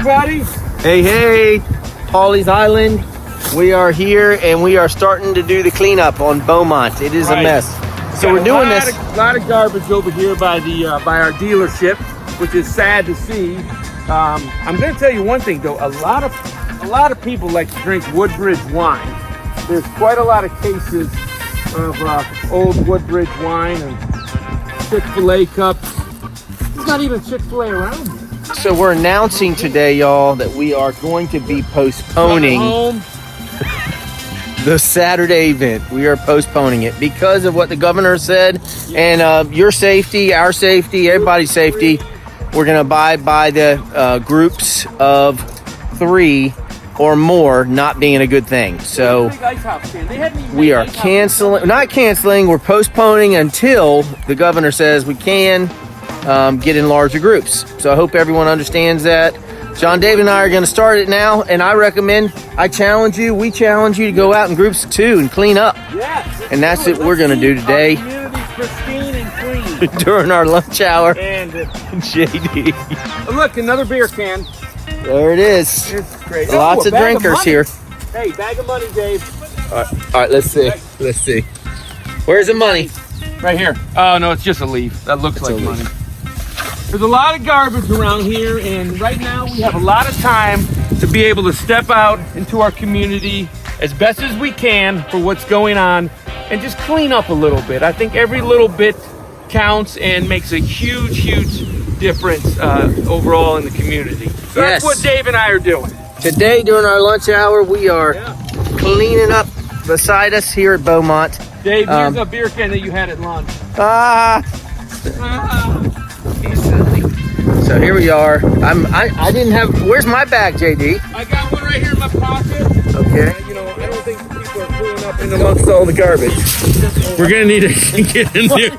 everybody. Hey, Pawleys Island. We are here and we are starting to do the cleanup on Beaumont. It is a mess. So we're doing this. A lot of garbage over here by our dealership, which is sad to see. I'm going to tell you one thing though. A lot of people like to drink Woodbridge wine. There's quite a lot of cases of old Woodbridge wine and Chick-fil-A cups. There's not even Chick-fil-A around here. So we're announcing today, y'all, that we are going to be postponing the Saturday event. We are postponing it because of what the governor said, and your safety, our safety, everybody's safety. We're going to abide by the groups of 3 or more not being a good thing. So we are not canceling, we're postponing until the governor says we can get in larger groups. So I hope everyone understands that. John, David, and I are going to start it now, and we challenge you to go out in groups of 2 and clean up. Yes, and that's what we're going to do today. Pristine and clean. During our lunch hour. And JD. Oh, look, another beer can. There it is. It's great. Lots of drinkers here. Hey, bag of money, Dave. All right, let's see. Where's the money? Right here. Oh, no, it's just a leaf. That looks like money. There's a lot of garbage around here, and right now we have a lot of time to be able to step out into our community as best as we can for what's going on and just clean up a little bit. I think every little bit counts and makes a huge, huge difference overall in the community. So that's what Dave and I are doing. Today, during our lunch hour, we are cleaning up beside us here at Beaumont. Dave, here's a beer can that you had at lunch. So here we are. I didn't have. Where's my bag, JD? I got one right here in my pocket. Okay. I don't think people are pulling up in amongst all the garbage. We're gonna need to get in there.